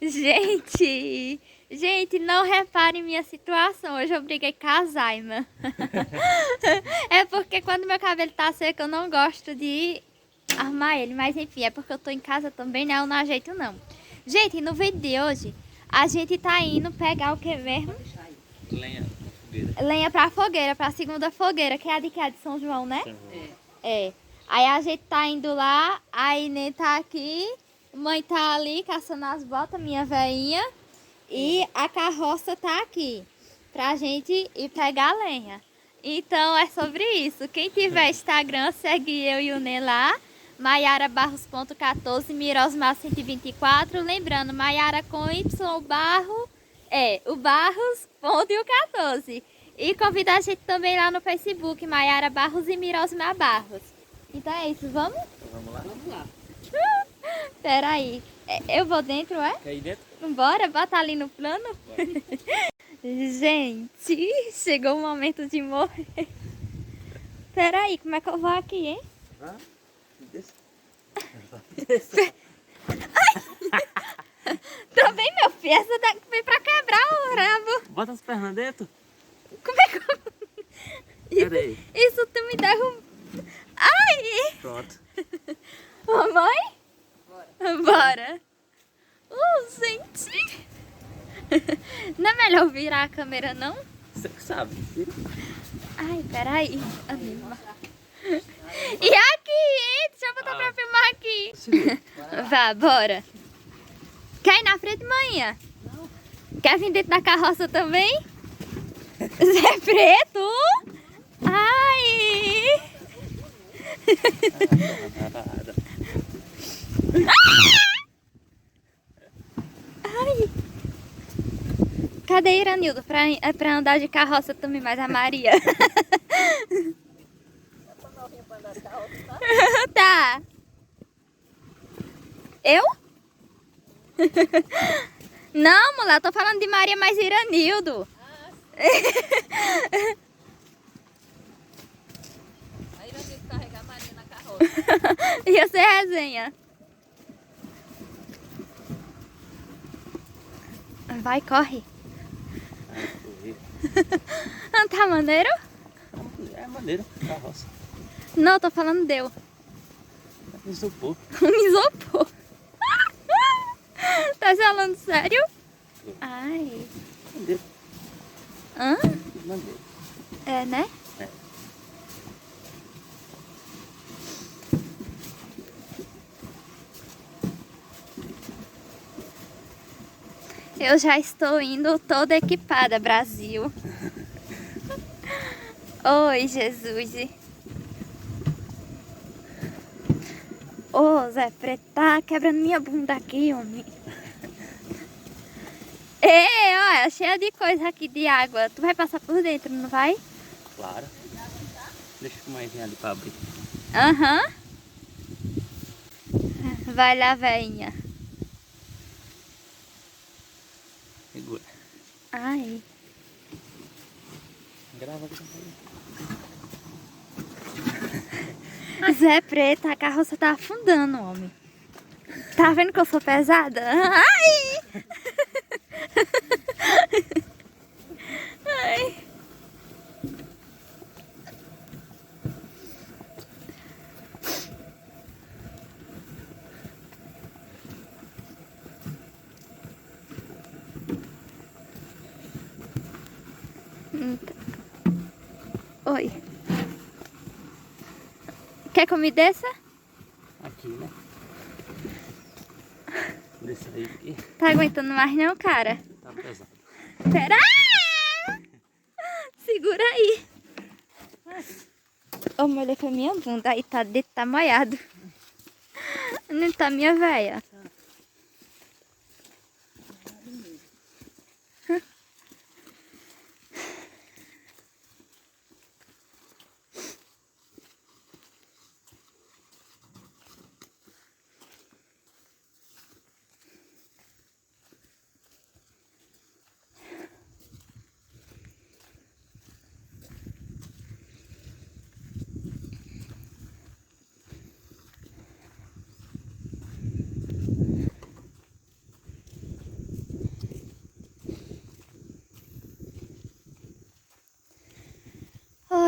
Gente, não reparem minha situação. Hoje eu briguei com a Alzheimer. É porque quando meu cabelo tá seco eu não gosto de arrumar ele. Mas enfim, é porque eu tô em casa também, né? Eu não ajeito não. Gente, no vídeo de hoje, a gente tá indo pegar o que mesmo? Lenha pra fogueira. Lenha pra fogueira, pra segunda fogueira, que é a de que? É de São João, né? São João. É. Aí a gente tá indo lá, aí nem tá aqui, mãe tá ali caçando as botas, minha veinha, e a carroça tá aqui, pra gente ir pegar a lenha. Então é sobre isso. Quem tiver Instagram, segue eu e o Nê lá, Maiara Barros.14, Mirosmar 124, lembrando, Maiara com Y, o Barro, o Barros, ponto e o 14. E convida a gente também lá no Facebook, Maiara Barros e Mirosmar Barros. Então é isso, vamos? Então vamos lá? Vamos lá. Peraí, eu vou dentro, é? Quer ir dentro? Bora, bota ali no plano. Gente, chegou o momento de morrer. Peraí, como é que eu vou aqui, hein? Ah, desce. Também, meu filho, essa daqui foi pra quebrar o rabo. Bota as pernas dentro. Como é que eu... Peraí. Isso tu me derrubou. Ai! Pronto. Mamãe? Bora. Gente. Não é melhor virar a câmera, não? Você que sabe. Ai, peraí. E aqui, hein? Deixa eu botar pra filmar aqui. Vá, bora. Quer ir na frente, manhã? Não. Quer vir dentro da carroça também? Zé Preto? Ai! Ai! Cadê Iranildo pra andar de carroça também, mais a Maria? Tá. Eu? Não, mulher, eu tô falando de Maria mais Iranildo. A Iranildo carregar a Maria na carroça. Ia ser resenha. Vai, corre. Não tá maneiro? É maneiro, carroça. Não, eu tô falando deu. Isopor. Um isopor. Tá falando sério? Ai. Maneiro. Hã? Maneiro. É, né? É. Eu já estou indo toda equipada, Brasil. Oi, Jesus. Ô, Zé Preto, tá quebrando minha bunda aqui, homem. Ei, olha, cheia de coisa aqui de água. Tu vai passar por dentro, não vai? Claro. Deixa a mãezinha ali pra abrir. Aham. Vai lá, velhinha. Segura. Ai. Grava aqui. Zé Preto, a carroça tá afundando, homem. Tá vendo que eu sou pesada? Ai! Ai. Oi. Quer que eu me desça? Aqui, né? Desce aí. Tá aguentando mais não, cara? Tá pesado. Pera! Segura aí. Ô, mulher, foi minha bunda. Aí tá dentro, tá molhado. Não tá minha véia.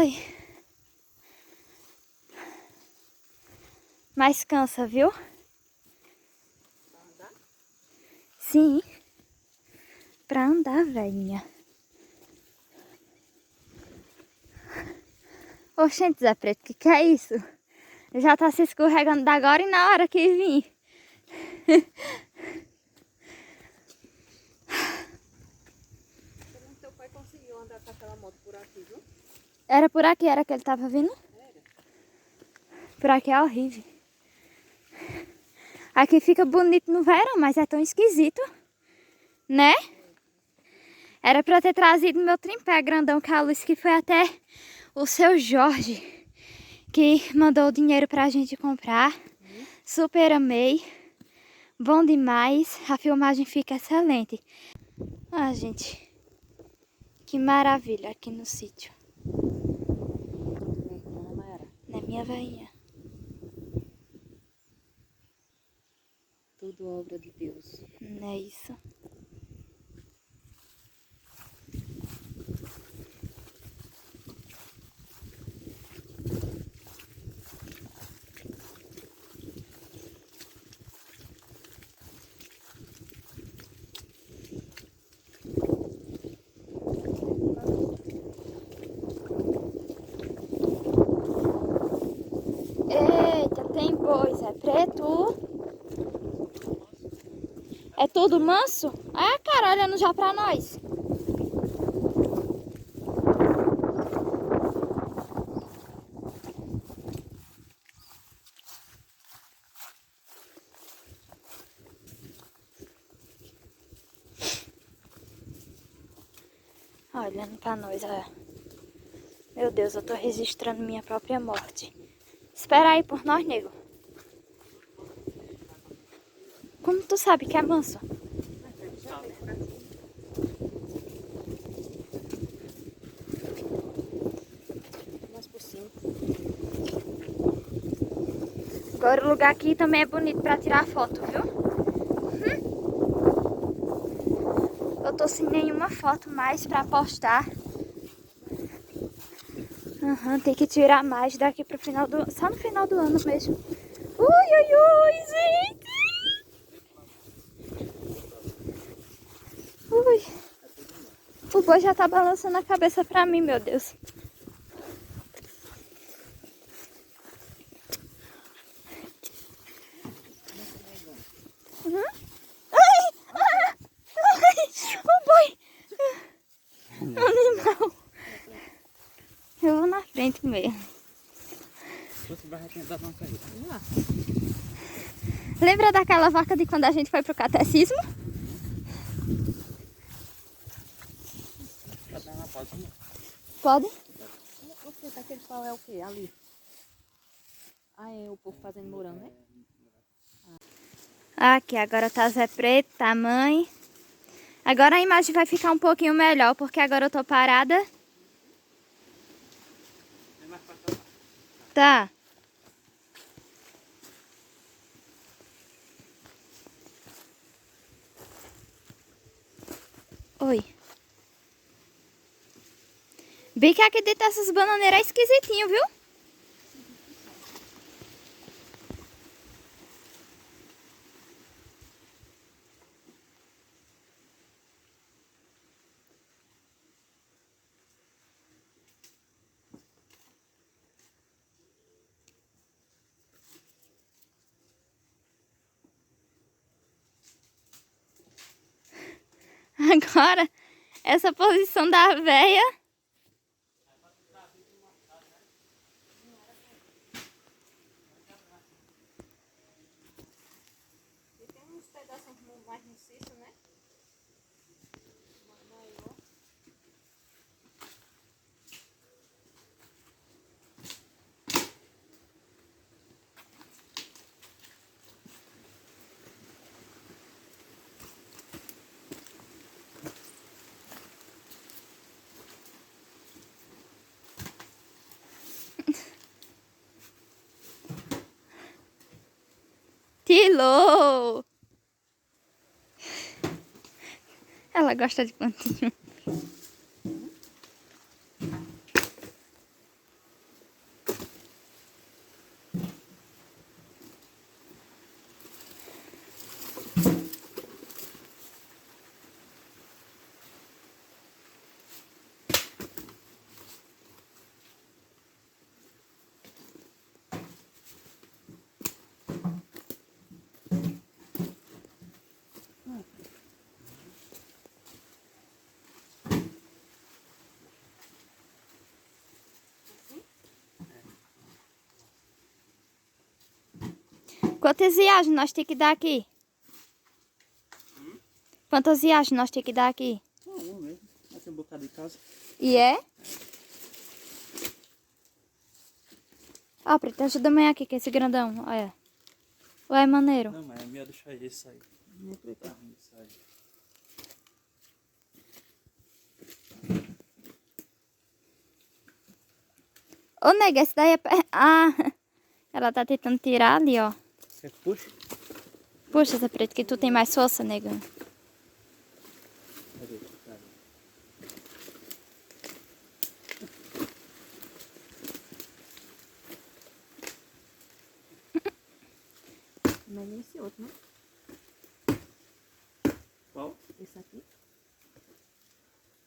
Ai. Mas cansa, viu? Sim. Pra andar, velhinha. Oxente, Zé Preto, que é isso? Já tá se escorregando da agora e na hora que vim. Teu pai conseguiu andar com aquela moto por aqui, viu? Era por aqui, era que ele tava vindo? Por aqui é horrível. Aqui fica bonito no verão, mas é tão esquisito. Né? Era pra ter trazido meu tripé grandão que a luz que foi até o seu Jorge, que mandou o dinheiro pra gente comprar. Super amei. Bom demais. A filmagem fica excelente. Ah, gente. Que maravilha aqui no sítio. Né, minha veinha? Tudo obra de Deus. Não é isso? Eita, tem boi, Zé Preto. É tudo manso? Ah, cara, olhando já pra nós. Olhando pra nós, olha. Meu Deus, eu tô registrando minha própria morte. Espera aí por nós, nego. Como tu sabe que é manso? Mais por cima. Agora o lugar aqui também é bonito pra tirar foto, viu? Eu tô sem nenhuma foto mais pra postar. Tem que tirar mais daqui pro final do... Só no final do ano mesmo. Ui, ui, ui, gente! Ui. O boi já tá balançando a cabeça pra mim, meu Deus. Ai! O boi! Animal! Eu vou na frente mesmo. Lembra daquela vaca de quando a gente foi pro catecismo? Pode? Você tá aquele pau é o quê? Ali. Ah, é o povo fazendo morango, né? Aqui, agora tá Zé Preto, tá mãe. Agora a imagem vai ficar um pouquinho melhor, porque agora eu tô parada. Tá. Oi. Bem que aqui dentro dessas bananeiras é esquisitinho, viu? Agora, essa posição da véia. E tem uns pedaços mais maciços, né? Tilô! Ela gosta de plantinha. Quantas viagens nós temos que dar aqui? Quantas viagens nós temos que dar aqui? Só uma mesmo. Vai ter um bocado de casa. E é? Ó, Preto, ajuda a mãe aqui, que é esse grandão, olha. Ué, maneiro. Não, mas é melhor deixar esse aí. Né, Preto? Tá ruim isso aí. Ô, nega, esse daí é... Ah, ela tá tentando tirar ali, ó. Você puxa? Puxa, Zé Preto, que tu tem mais força, nega. Cadê? Cadê? Mas esse outro, né? Qual? Esse aqui.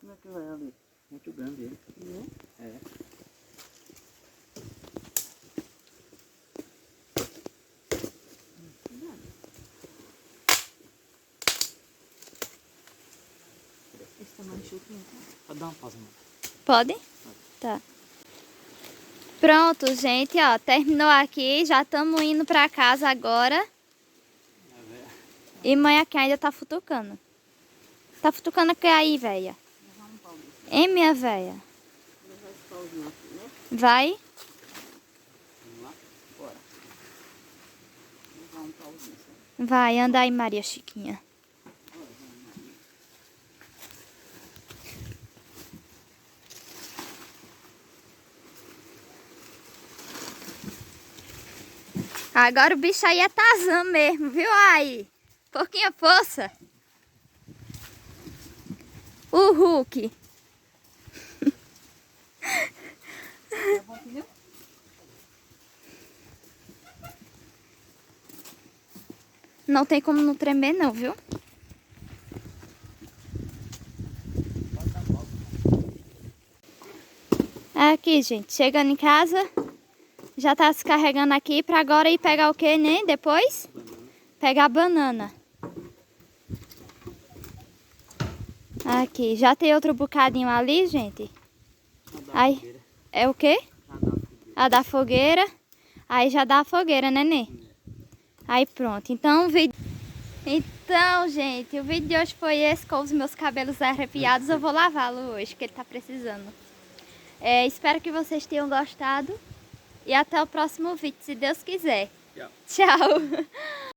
Como é que vai ali? Muito grande ele. Né? É. Cuidado. Esse tá mais chutinho, tá? Pode dar uma pausa, mano. Pode? Tá. Pronto, gente, ó. Terminou aqui. Já estamos indo pra casa agora. E mãe aqui ainda tá futucando. Tá futucando o que aí, velha? Levar um pau desse. Hein, minha velha? Levar esse pauzinho aqui, né? Vai? Vamos lá? Bora. Levar um pauzinho, sabe? Vai, anda aí, Maria Chiquinha. Agora o bicho aí é Tarzan mesmo, viu aí? Pouquinha força. O Hulk. Levar um pneu? Não tem como não tremer não, viu? Aqui, gente, chegando em casa. Já tá se carregando aqui pra agora ir pegar o que, né? Depois? Pegar a banana. Aqui, já tem outro bocadinho ali, gente. Aí, é o quê? A da fogueira. Aí já dá a fogueira, né, Nê? Aí pronto. Então, gente, o vídeo de hoje foi esse, com os meus cabelos arrepiados. Eu vou lavá-lo hoje, que ele tá precisando. Espero que vocês tenham gostado. E até o próximo vídeo, se Deus quiser. Tchau. Tchau.